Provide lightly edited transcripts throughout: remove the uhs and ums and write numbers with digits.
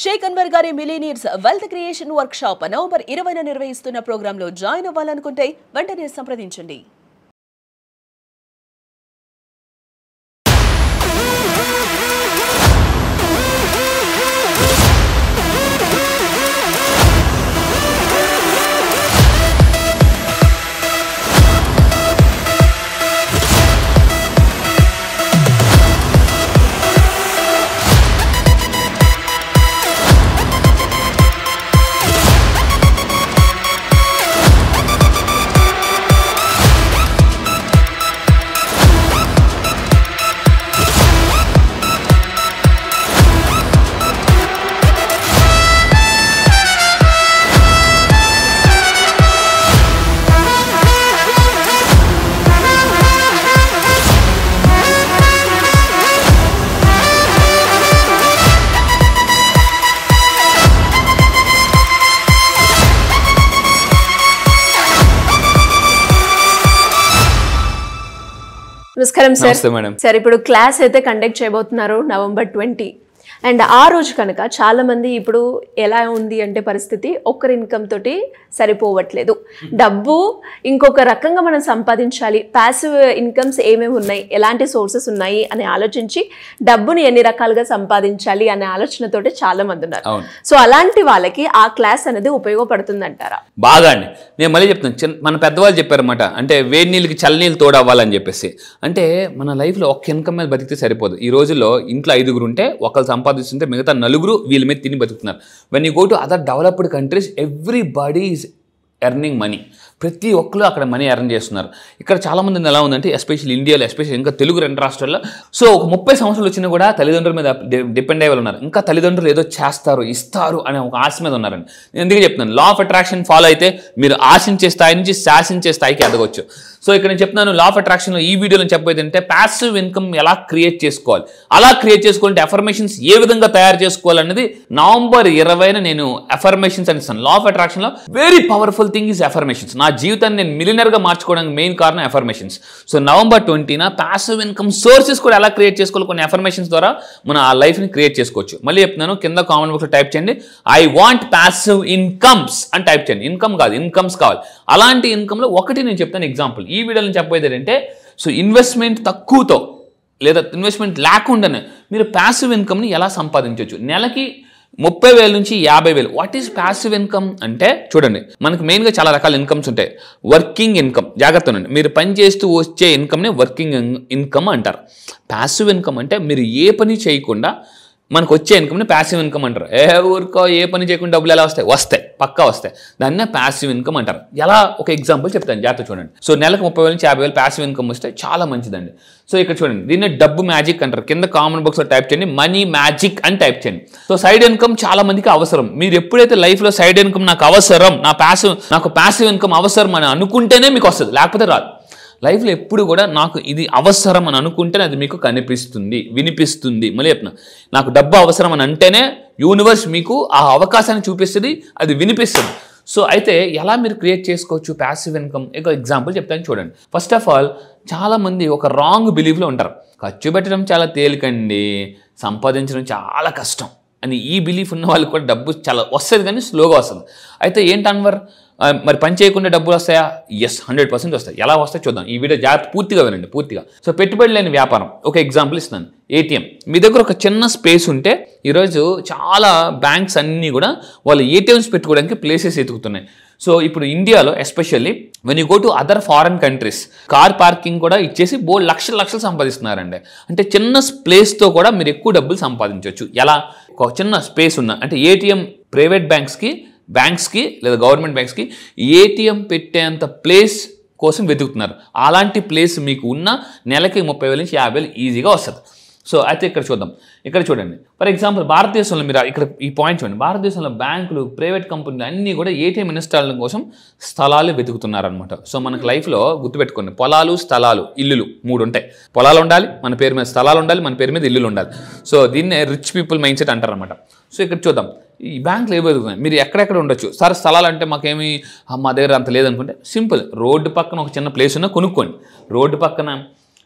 షేక్ అన్వర్ గారి millionaires wealth creation workshop November 20న నిర్వహిస్తున్న ప్రోగ్రాంలో జాయిన్ అవ్వాలనుకుంటే వెంటనే సంప్రదించండి. నమస్కారం సార్. ఇప్పుడు క్లాస్ అయితే కండక్ట్ చేయబోతున్నారు November 20 అండ్ ఆ రోజు కనుక చాలా మంది ఇప్పుడు ఎలా ఉంది అంటే పరిస్థితి ఒక్కరి ఇన్కమ్ తోటి సరిపోవట్లేదు. డబ్బు ఇంకొక రకంగా మనం సంపాదించాలి, ప్యాసివ్ ఇన్కమ్స్ ఏమేమి ఉన్నాయి, ఎలాంటి సోర్సెస్ ఉన్నాయి అని ఆలోచించి డబ్బుని ఎన్ని రకాలుగా సంపాదించాలి అనే ఆలోచనతోటి చాలా మంది ఉన్నారు. సో అలాంటి వాళ్ళకి ఆ క్లాస్ అనేది ఉపయోగపడుతుంది అంటారా? బాగా అండి. నేను మళ్ళీ చెప్తాను, మన పెద్దవాళ్ళు చెప్పారన్నమాట, అంటే వేడి నీళ్ళకి చల్ల నీళ్ళు తోడవ్వాలని చెప్పేసి. అంటే మన లైఫ్లో ఒక్క ఇన్కమ్ మీద బతికితే సరిపోదు. ఈ రోజుల్లో ఇంట్లో 5గురు ఉంటే ఒకళ్ళు సంపాదిస్తుంటే మిగతా 4 వీళ్ళ మీద తిని బతుకుతున్నారు. When you go to other developed countries everybody is earning money. ప్రతి ఒక్కరు అక్కడ మనీ ఎర్న్ చేస్తున్నారు. ఇక్కడ చాలామంది ఎలా ఉందంటే ఎస్పెషల్లీ ఇండియాలో, ఎస్పెషల్లీ ఇంకా తెలుగు 2 రాష్ట్రాల్లో సో ఒక 30 సంవత్సరాలు వచ్చినా కూడా తల్లిదండ్రుల మీద డిపెండ్ అయ్యే వాళ్ళు ఉన్నారు. ఇంకా తల్లిదండ్రులు ఏదో చేస్తారు, ఇస్తారు అనే ఒక ఆశ మీద ఉన్నారండి. నేను ఎందుకు చెప్తున్నాను, లా ఆఫ్ అట్రాక్షన్ ఫాలో అయితే మీరు ఆశించే స్థాయి నుంచి శాసించే స్థాయికి ఎదగవచ్చు. సో ఇక్కడ నేను చెప్తున్నాను, లా ఆఫ్ అట్రాక్షన్లో ఈ వీడియోలో చెప్పేది ఏంటంటే ప్యాసివ్ ఇన్కమ్ ఎలా క్రియేట్ చేసుకోవాలి, అలా క్రియేట్ చేసుకోవాలంటే అఫర్మేషన్స్ ఏ విధంగా తయారు చేసుకోవాలనేది November 20న నేను అఫర్మేషన్స్ అని ఇస్తాను. లా ఆఫ్ అట్రాక్షన్లో very powerful thing is affirmations. నా జీవితాన్ని నేను మిలియనర్గా మార్చుకోవడానికి మెయిన్ కారణం అఫర్మేషన్స్. సో November 20న ప్యాసివ్ ఇన్కమ్ సోర్సెస్ కూడా ఎలా క్రియేట్ చేసుకోవాలి, కొన్ని అఫర్మేషన్స్ ద్వారా మనం ఆ లైఫ్ని క్రియేట్ చేసుకోవచ్చు. మళ్ళీ చెప్తున్నాను, కింద కామెంట్ బాక్స్లో టైప్ చేయండి, ఐ వాంట్ ప్యాసివ్ ఇన్కమ్స్ అని టైప్ చేయండి. ఇన్కమ్ కాదు, ఇన్కమ్స్ కావాలి. అలాంటి ఇన్కమ్లో ఒకటి నేను చెప్తాను ఎగ్జాంపుల్. ఈ వీడియోలో చెప్పేది ఏంటంటే, సో ఇన్వెస్ట్మెంట్ తక్కువతో లేదా ఇన్వెస్ట్మెంట్ లేకుండానే మీరు ప్యాసివ్ ఇన్కమ్ని ఎలా సంపాదించవచ్చు. నెలకి 30,000 నుంచి 50,000. వాట్ ఈజ్ ప్యాసివ్ ఇన్కమ్ అంటే చూడండి, మనకు మెయిన్గా చాలా రకాల ఇన్కమ్స్ ఉంటాయి. వర్కింగ్ ఇన్కమ్, జాగ్రత్త ఉండండి, మీరు పని చేస్తూ వచ్చే ఇన్కమ్ని వర్కింగ్ ఇన్కమ్ అంటారు. ప్యాసివ్ ఇన్కమ్ అంటే మీరు ఏ పని చేయకుండా మనకు వచ్చే ఇన్కమ్ని ప్యాసివ్ ఇన్కమ్ అంటారు. ఊరికో ఏ పని చేయకుండా డబ్బులు ఎలా వస్తాయి, వస్తాయి, పక్కా వస్తాయి. దాన్నే ప్యాసివ్ ఇన్కమ్ అంటారు. ఎలా ఒక ఎగ్జాంపుల్ చెప్తాను, జాగ్రత్త చూడండి. సో నెలకు 30,000 నుంచి 50,000 ప్యాసివ్ ఇన్కమ్ వస్తే చాలా మంచిదండి. సో ఇక్కడ చూడండి, దీన్ని డబ్బు మ్యాజిక్ అంటారు. కింద కామెంట్ బాక్స్లో టైప్ చేయండి, మనీ మ్యాజిక్ అని టైప్ చేయండి. సో సైడ్ ఇన్కమ్ చాలా మందికి అవసరం. మీరు ఎప్పుడైతే లైఫ్లో సైడ్ ఇన్కమ్ నాకు అవసరం, నాకు ప్యాసివ్ ఇన్కమ్ అవసరం అని అనుకుంటేనే మీకు వస్తుంది, లేకపోతే రాదు. లైఫ్లో ఎప్పుడు కూడా నాకు ఇది అవసరం అని అనుకుంటేనే అది మీకు కనిపిస్తుంది, వినిపిస్తుంది. మళ్ళీ చెప్తున్నా, నాకు డబ్బు అవసరం అని అంటేనే యూనివర్స్ మీకు ఆ అవకాశాన్ని చూపిస్తుంది, అది వినిపిస్తుంది. సో అయితే ఎలా మీరు క్రియేట్ చేసుకోవచ్చు ప్యాసివ్ ఇన్కమ్, ఒక ఎగ్జాంపుల్ చెప్తాను చూడండి. ఫస్ట్ ఆఫ్ ఆల్ చాలామంది ఒక రాంగ్ బిలీఫ్లో ఉంటారు. ఖర్చు పెట్టడం చాలా తేలికండి, సంపాదించడం చాలా కష్టం అని ఈ బిలీఫ్ ఉన్న వాళ్ళకి కూడా డబ్బు చాలా వస్తుంది, కానీ స్లోగా వస్తుంది. అయితే ఏంటి అన్వర్, మరి పని చేయకుండా డబ్బులు వస్తాయా? ఎస్, 100% వస్తాయి. ఎలా వస్తాయి చూద్దాం. ఈ వీడియో జాగ్రత్త పూర్తిగా వినండి, పూర్తిగా. సో పెట్టుబడి లేని వ్యాపారం, ఒక ఎగ్జాంపుల్ ఇస్తున్నాను. ఏటీఎం. మీ దగ్గర ఒక చిన్న స్పేస్ ఉంటే, ఈరోజు చాలా బ్యాంక్స్ అన్నీ కూడా వాళ్ళు ఏటీఎంస్ పెట్టుకోవడానికి ప్లేసెస్ ఎతుకుతున్నాయి. సో ఇప్పుడు ఇండియాలో especially when you go to other foreign countries, car parking కూడా ఇచ్చేసి లక్షలు సంపాదిస్తున్నారండి. అంటే చిన్న ప్లేస్తో కూడా మీరు ఎక్కువ డబ్బులు సంపాదించవచ్చు. ఎలా? ఒక చిన్న స్పేస్ ఉన్న, అంటే ఏటీఎం ప్రైవేట్ బ్యాంక్స్కి లేదా గవర్నమెంట్ బ్యాంక్స్కి ఏటీఎం పెట్టేంత ప్లేస్ కోసం వెతుకుతున్నారు. అలాంటి ప్లేస్ మీకు ఉన్న నెలకి 30,000 నుంచి 50,000 ఈజీగా వస్తుంది. సో అయితే ఇక్కడ చూద్దాం. ఇక్కడ చూడండి, ఫర్ ఎగ్జాంపుల్ భారతదేశంలో మీరు ఇక్కడ ఈ పాయింట్ చూడండి, భారతదేశంలో బ్యాంకులు, ప్రైవేట్ కంపెనీలు అన్నీ కూడా ఏటీఎం ఇన్స్టాల్ కోసం స్థలాలు వెతుకుతున్నారనమాట. సో మనకు లైఫ్లో గుర్తుపెట్టుకోండి, పొలాలు, స్థలాలు, ఇల్లులు 3 ఉంటాయి. పొలాలు ఉండాలి, మన పేరు మీద స్థలాలు ఉండాలి, మన పేరు మీద ఇల్లులు ఉండాలి. సో దీన్నే రిచ్ పీపుల్ మైండ్ సెట్ అంటారనమాట. సో ఇక్కడ చూద్దాం, ఈ బ్యాంకులు ఏవి వెతుకుతున్నాయి. మీరు ఎక్కడెక్కడ ఉండొచ్చు. సార్ స్థలాలు అంటే మాకేమి మా దగ్గర అంత లేదనుకుంటే సింపుల్, రోడ్డు పక్కన ఒక చిన్న ప్లేస్ ఉన్నా కొనుక్కోండి. రోడ్డు పక్కన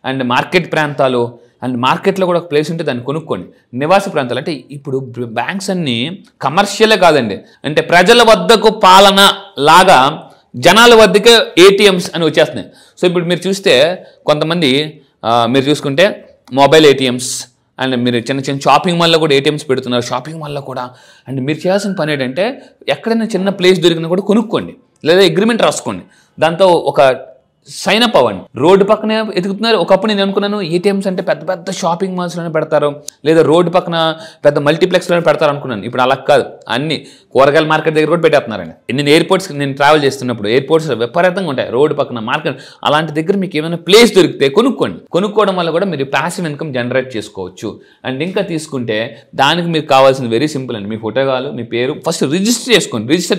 అండ్ మార్కెట్ ప్రాంతాలు అండ్ మార్కెట్లో కూడా ఒక ప్లేస్ ఉంటే దాన్ని కొనుక్కోండి. నివాస ప్రాంతాలు అంటే ఇప్పుడు బ్యాంక్స్ అన్నీ కమర్షియలే కాదండి, అంటే ప్రజల వద్దకు పాలన లాగా జనాల వద్దకే ఏటీఎంస్ అని వచ్చేస్తున్నాయి. సో ఇప్పుడు మీరు చూస్తే కొంతమంది మీరు చూసుకుంటే మొబైల్ ఏటీఎంస్ అండ్ మీరు చిన్న చిన్న షాపింగ్ మాల్లో కూడా ఏటీఎంస్ పెడుతున్నారు. షాపింగ్ మాల్లో కూడా అండ్ మీరు చేయాల్సిన పని ఏంటంటే ఎక్కడైనా చిన్న ప్లేస్ దొరికినా కూడా కొనుక్కోండి, లేదా అగ్రిమెంట్ రాసుకోండి, దాంతో ఒక సైన్ అప్ అవ్వండి. రోడ్డు పక్కనే ఎదుగుతున్నారు. ఒకప్పుడు నేను అనుకున్నాను ఏటీఎంస్ అంటే పెద్ద పెద్ద షాపింగ్ మాల్స్లోనే పెడతారు, లేదా రోడ్డు పక్కన పెద్ద మల్టీప్లెక్స్లోనే పెడతారు అనుకున్నాను. ఇప్పుడు అలా కాదు, అన్ని కూరగాయల మార్కెట్ దగ్గర కూడా పెట్టేస్తున్నారండి. నేను ఎయిర్పోర్ట్స్కి నేను ట్రావెల్ చేస్తున్నప్పుడు ఎయిర్పోర్ట్స్ విపరీతంగా ఉంటాయి, రోడ్డు పక్కన మార్కెట్. అలాంటి దగ్గర మీకు ఏమైనా ప్లేస్ దొరికితే కొనుక్కోండి. కొనుక్కోవడం వల్ల కూడా మీరు ప్యాసివ్ ఇన్కమ్ జనరేట్ చేసుకోవచ్చు. అండ్ ఇంకా తీసుకుంటే దానికి మీకు కావాల్సింది వెరీ సింపుల్ అండి. మీ ఫోటో కావాలి, మీ పేరు ఫస్ట్ రిజిస్టర్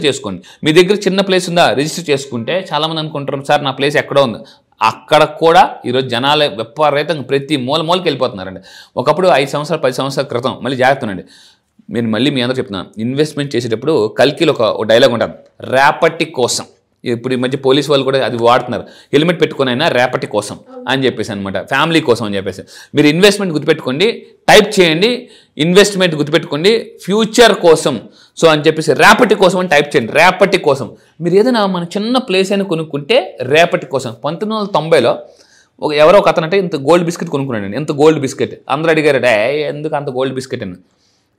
చేసుకోండి. మీ దగ్గర చిన్న ప్లేస్ ఉందా, రిజిస్టర్ చేసుకుంటే చాలామంది అనుకుంటారు సార్ నా ప్లేస్ ఎక్కడో ఉంది. అక్కడ కూడా ఈరోజు జనాలు విపరీతంగా ప్రతి మూలకి వెళ్ళిపోతున్నారండి. ఒకప్పుడు 5 సంవత్సరాలు 10 సంవత్సరాల క్రితం, మళ్ళీ జాగ్రత్తనండి, నేను మళ్ళీ మీ అందరూ చెప్తున్నాను, ఇన్వెస్ట్మెంట్ చేసేటప్పుడు కల్కిలో ఒక డైలాగ్ ఉంటుంది, రేపటి కోసం. ఇప్పుడు ఈ మధ్య పోలీస్ వాళ్ళు కూడా అది వాడుతున్నారు, హెల్మెట్ పెట్టుకుని అయినా రేపటి కోసం అని చెప్పేసి అనమాట, ఫ్యామిలీ కోసం అని చెప్పేసి. మీరు ఇన్వెస్ట్మెంట్ గుర్తుపెట్టుకోండి, టైప్ చేయండి, ఇన్వెస్ట్మెంట్ గుర్తుపెట్టుకోండి, ఫ్యూచర్ కోసం సో అని చెప్పేసి రేపటి కోసం అని టైప్ చేయండి. రేపటి కోసం మీరు ఏదైనా మన చిన్న ప్లేస్ అయినా కొనుక్కుంటే రేపటి కోసం. 1990లో ఎవరో ఒక అతనంటే ఇంత గోల్డ్ బిస్కెట్ కొనుక్కున్నాడు. ఎంత గోల్డ్ బిస్కెట్ అందరూ అడిగారు, ఎందుకు అంత గోల్డ్ బిస్కెట్ అని.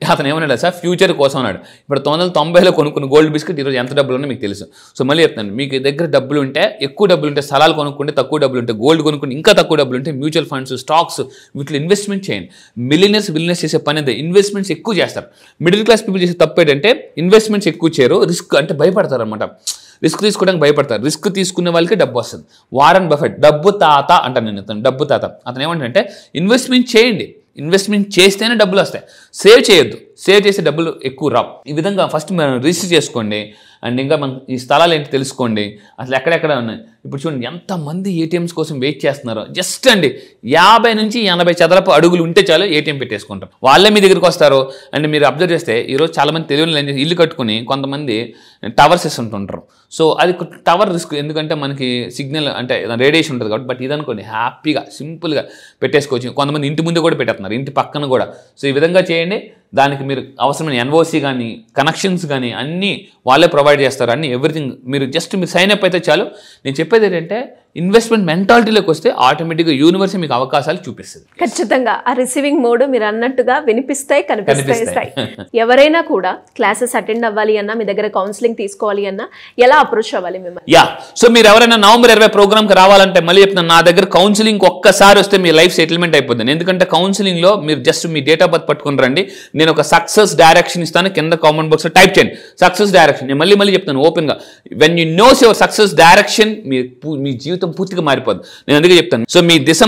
అతను ఏమన్నాడు సార్, ఫ్యూచర్ కోసం అన్నాడు. ఇప్పుడు 1990లో కొనుక్కున్న గోల్డ్ బిస్కెట్ ఈరోజు ఎంత డబ్బులు ఉన్నాయో మీకు తెలుసు. సో మళ్ళీ చెప్తాను, మీకు దగ్గర డబ్బులు ఉంటే, ఎక్కువ డబ్బులు ఉంటే స్థలాలు కొనుక్కుంటే, తక్కువ డబ్బులు ఉంటే గోల్డ్ కొనుక్కుంటే, ఇంకా తక్కువ డబ్బులు ఉంటే మ్యూచువల్ ఫండ్స్, స్టాక్స్, వీటిలో ఇన్వెస్ట్మెంట్ చేయండి. బిలియనర్స్ చేసే పని అంతే, ఇన్వెస్ట్మెంట్స్ ఎక్కువ చేస్తారు. మిడిల్ క్లాస్ పీపుల్ చేసే తప్పు ఏంటంటే ఇన్వెస్ట్మెంట్స్ ఎక్కువ చేయరు, రిస్క్ అంటే భయపడతారు అనమాట. రిస్క్ తీసుకోవడానికి భయపడతారు. రిస్క్ తీసుకునే వాళ్ళకి డబ్బు వస్తుంది. వారన్ బఫెట్ డబ్బు తాత అంటాను నేను, అతను డబ్బు తాత. అతను ఏమంటే ఇన్వెస్ట్మెంట్ చేయండి, ఇన్వెస్ట్మెంట్ చేస్తేనే డబ్బులు వస్తాయి, సేవ్ చేయొద్దు, సేవ్ చేసే డబ్బులు ఎక్కువ రావు. ఈ విధంగా ఫస్ట్ మనం రిజిస్టర్ చేసుకోండి. అండ్ ఇంకా మనం ఈ స్థలాలు ఏంటి తెలుసుకోండి, అసలు ఎక్కడెక్కడ ఉన్నాయి. ఇప్పుడు చూడండి ఎంతమంది ఏటీఎంస్ కోసం వెయిట్ చేస్తున్నారో. జస్ట్ అండి 50 నుంచి 80 చదరపు అడుగులు ఉంటే చాలు ఏటీఎం పెట్టేసుకుంటారు, వాళ్ళే మీ దగ్గరికి వస్తారు. అండ్ మీరు అబ్జర్వ్ చేస్తే ఈరోజు చాలామంది తెలియని ఇల్లు కట్టుకుని కొంతమంది టవర్స్ ఇస్తుంటుంటారు. సో అది టవర్ రిస్క్, ఎందుకంటే మనకి సిగ్నల్ అంటే రేడియేషన్ ఉంటుంది కాబట్టి. బట్ ఇదనుకోండి హ్యాపీగా సింపుల్గా పెట్టేసుకోవచ్చు. కొంతమంది ఇంటి ముందు కూడా పెట్టేస్తున్నారు, ఇంటి పక్కన కూడా. సో ఈ విధంగా చేయండి. దానికి మీరు అవసరమైన ఎన్ఓసి కానీ కనెక్షన్స్ కానీ అన్నీ వాళ్ళే ప్రొవైడ్ చేస్తారు, అన్నీ ఎవ్రీథింగ్. మీరు సైన్ అప్ అయితే చాలు. నేను చెప్పేది ఏంటంటే ఇన్వెస్ట్మెంట్ మెంటాలిటీలోకి వస్తే ఆటోమేటిక్గా యూనివర్స్ మీకు అవకాశాలు చూపిస్తుంది. ఖచ్చితంగా ఆ రిసీవింగ్ మోడ్ మీరు అన్నట్టుగా వినిపిస్తాయి, కనిపిస్తాయి. ఎవరైనా కూడా క్లాసెస్ అటెండ్ అవ్వాలి అన్నా, మీ దగ్గర కౌన్సిలింగ్ తీసుకోవాలి అన్నా ఎలా అప్రోచ్ అవ్వాలి మిమ్మల్ని? సో మీరు ఎవరైనా నవంబర్ 20 ప్రోగ్రామ్కి రావాలంటే మళ్ళీ చెప్తున్నాను, నా దగ్గర కౌన్సిలింగ్ ఒక్కసారి వస్తే మీ లైఫ్ సెటిల్మెంట్ అయిపోతుంది. ఎందుకంటే కౌన్సిలింగ్లో మీరు just me date of birth పట్టుకుని రండి. నేను ఒక సక్సెస్ డైరెక్షన్ ఇస్తాను, కింద కామెంట్ బాక్స్లో టైప్ చేయండి సక్సెస్ డైరెక్షన్. నేను మళ్ళీ చెప్తాను ఓపెన్గా, when you knows your success direction మీ జీవితం పూర్తిగా మారిపోతుంది. నేను అందుకే చెప్తాను. సో మీ దిశ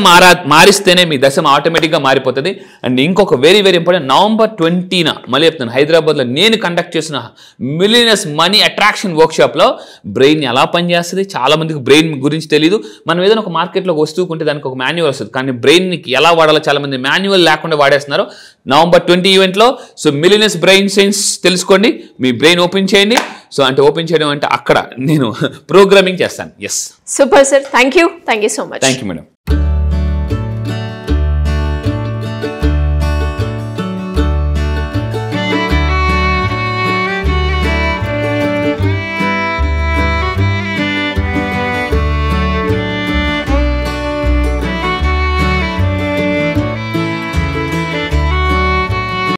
మారిస్తేనే మీ దశ ఆటోమేటిక్గా మారిపోతుంది. అండ్ ఇంకొక వెరీ వెరీ ఇంపార్టెంట్, నవంబర్ 20న మళ్ళీ చెప్తాను, హైదరాబాద్లో నేను కండక్ట్ చేసిన మిలియనర్స్ మనీ అట్రాక్షన్ వర్క్షాప్లో బ్రెయిన్ ఎలా పనిచేస్తుంది, చాలా మందికి బ్రెయిన్ గురించి తెలియదు. మనం ఏదైనా ఒక మార్కెట్లో వస్తువు కొంటే దానికి ఒక మాన్యువల్ వస్తుంది, కానీ బ్రెయిన్కి ఎలా వాడాలో చాలా మంది మాన్యువల్ లేకుండా వాడేస్తున్నారు. నవంబర్ 20 ఈవెంట్లో సో మిలియనర్స్ బ్రెయిన్ సైన్స్ తెలుసుకోండి, మీ బ్రెయిన్ ఓపెన్ చేయండి. సో అంటే ఓపెన్ చేయడం అంటే అక్కడ నేను ప్రోగ్రామింగ్ చేస్తాను. Yes, super sir, thank you so much. Thank you madam.